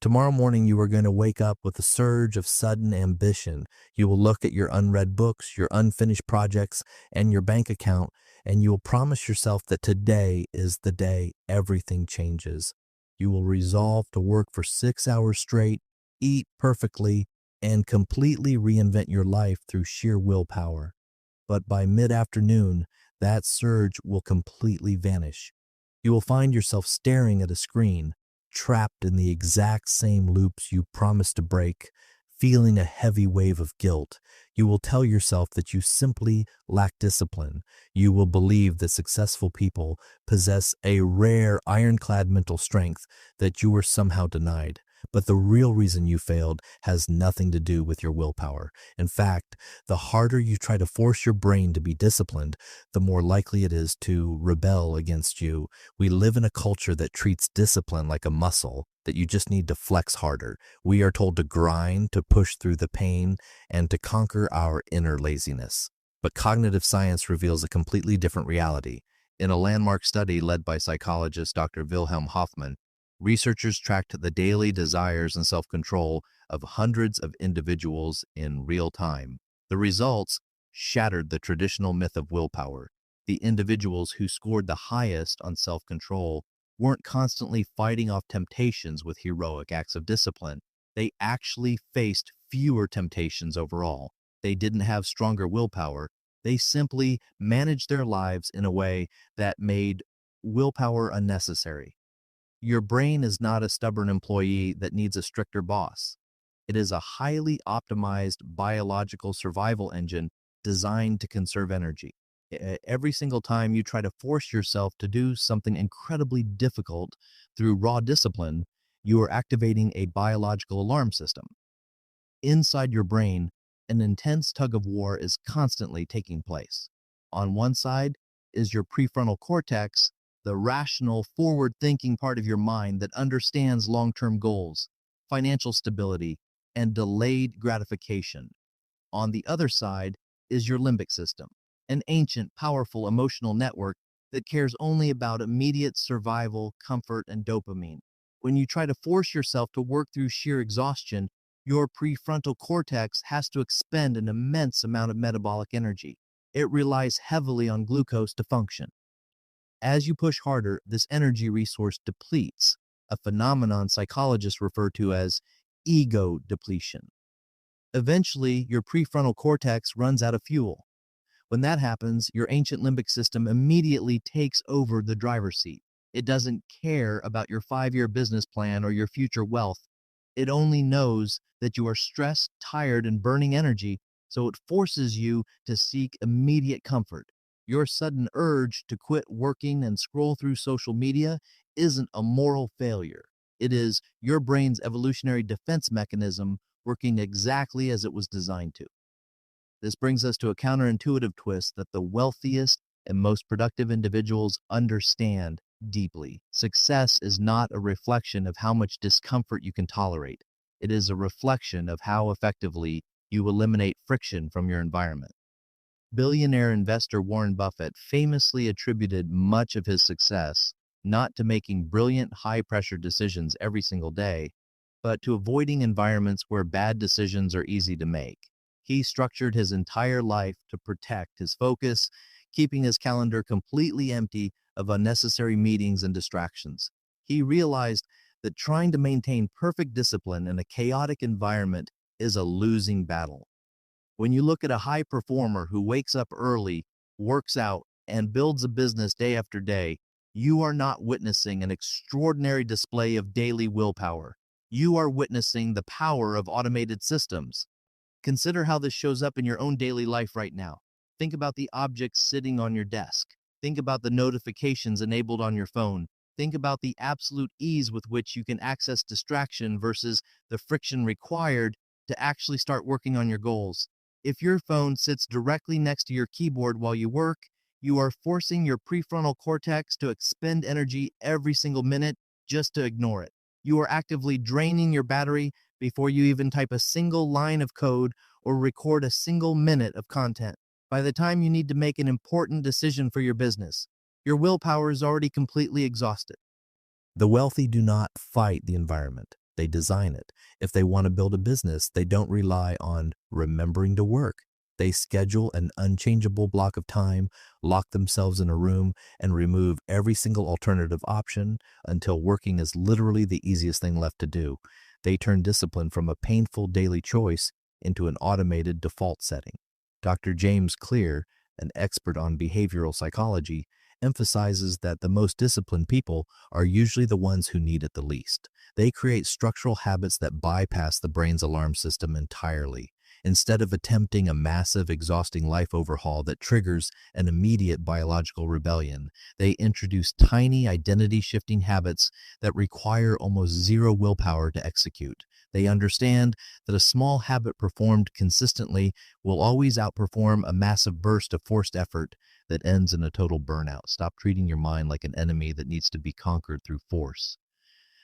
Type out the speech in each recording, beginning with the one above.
Tomorrow morning, you are going to wake up with a surge of sudden ambition. You will look at your unread books, your unfinished projects, and your bank account, and you will promise yourself that today is the day everything changes. You will resolve to work for 6 hours straight, eat perfectly, and completely reinvent your life through sheer willpower. But by mid-afternoon, that surge will completely vanish. You will find yourself staring at a screen, trapped in the exact same loops you promised to break, feeling a heavy wave of guilt. You will tell yourself that you simply lack discipline. You will believe that successful people possess a rare ironclad mental strength that you were somehow denied. But the real reason you failed has nothing to do with your willpower. In fact, the harder you try to force your brain to be disciplined, the more likely it is to rebel against you. We live in a culture that treats discipline like a muscle that you just need to flex harder. We are told to grind, to push through the pain, and to conquer our inner laziness. But cognitive science reveals a completely different reality. In a landmark study led by psychologist Dr. Wilhelm Hofmann, researchers tracked the daily desires and self-control of hundreds of individuals in real time. The results shattered the traditional myth of willpower. The individuals who scored the highest on self-control weren't constantly fighting off temptations with heroic acts of discipline. They actually faced fewer temptations overall. They didn't have stronger willpower. They simply managed their lives in a way that made willpower unnecessary. Your brain is not a stubborn employee that needs a stricter boss. It is a highly optimized biological survival engine designed to conserve energy. Every single time you try to force yourself to do something incredibly difficult through raw discipline, you are activating a biological alarm system. Inside your brain, an intense tug of war is constantly taking place. On one side is your prefrontal cortex, the rational, forward-thinking part of your mind that understands long-term goals, financial stability, and delayed gratification. On the other side is your limbic system, an ancient, powerful emotional network that cares only about immediate survival, comfort, and dopamine. When you try to force yourself to work through sheer exhaustion, your prefrontal cortex has to expend an immense amount of metabolic energy. It relies heavily on glucose to function. As you push harder, this energy resource depletes, a phenomenon psychologists refer to as ego depletion. Eventually, your prefrontal cortex runs out of fuel. When that happens, your ancient limbic system immediately takes over the driver's seat. It doesn't care about your 5-year business plan or your future wealth. It only knows that you are stressed, tired, and burning energy, so it forces you to seek immediate comfort. Your sudden urge to quit working and scroll through social media isn't a moral failure. It is your brain's evolutionary defense mechanism working exactly as it was designed to. This brings us to a counterintuitive twist that the wealthiest and most productive individuals understand deeply. Success is not a reflection of how much discomfort you can tolerate. It is a reflection of how effectively you eliminate friction from your environment. Billionaire investor Warren Buffett famously attributed much of his success not to making brilliant, high-pressure decisions every single day, but to avoiding environments where bad decisions are easy to make. He structured his entire life to protect his focus, keeping his calendar completely empty of unnecessary meetings and distractions. He realized that trying to maintain perfect discipline in a chaotic environment is a losing battle. When you look at a high performer who wakes up early, works out, and builds a business day after day, you are not witnessing an extraordinary display of daily willpower. You are witnessing the power of automated systems. Consider how this shows up in your own daily life right now. Think about the objects sitting on your desk. Think about the notifications enabled on your phone. Think about the absolute ease with which you can access distraction versus the friction required to actually start working on your goals. If your phone sits directly next to your keyboard while you work, you are forcing your prefrontal cortex to expend energy every single minute just to ignore it. You are actively draining your battery before you even type a single line of code or record a single minute of content. By the time you need to make an important decision for your business, your willpower is already completely exhausted. The wealthy do not fight the environment. they design it. If they want to build a business, they don't rely on remembering to work. They schedule an unchangeable block of time, lock themselves in a room, and remove every single alternative option until working is literally the easiest thing left to do. They turn discipline from a painful daily choice into an automated default setting. Dr. James Clear, an expert on behavioral psychology, emphasizes that the most disciplined people are usually the ones who need it the least. They create structural habits that bypass the brain's alarm system entirely. Instead of attempting a massive, exhausting life overhaul that triggers an immediate biological rebellion, they introduce tiny identity-shifting habits that require almost zero willpower to execute. They understand that a small habit performed consistently will always outperform a massive burst of forced effort that ends in a total burnout. Stop treating your mind like an enemy that needs to be conquered through force.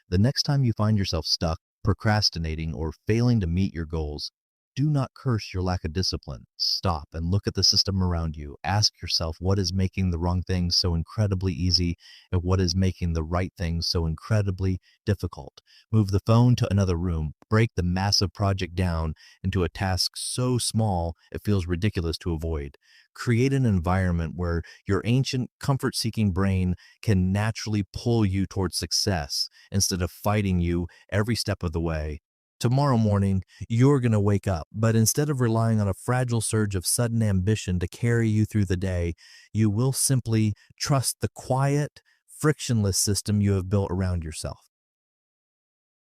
The next time you find yourself stuck, procrastinating, or failing to meet your goals, do not curse your lack of discipline. Stop and look at the system around you. Ask yourself what is making the wrong things so incredibly easy and what is making the right things so incredibly difficult. Move the phone to another room. Break the massive project down into a task so small it feels ridiculous to avoid. Create an environment where your ancient comfort-seeking brain can naturally pull you towards success instead of fighting you every step of the way. Tomorrow morning, you're going to wake up, but instead of relying on a fragile surge of sudden ambition to carry you through the day, you will simply trust the quiet, frictionless system you have built around yourself.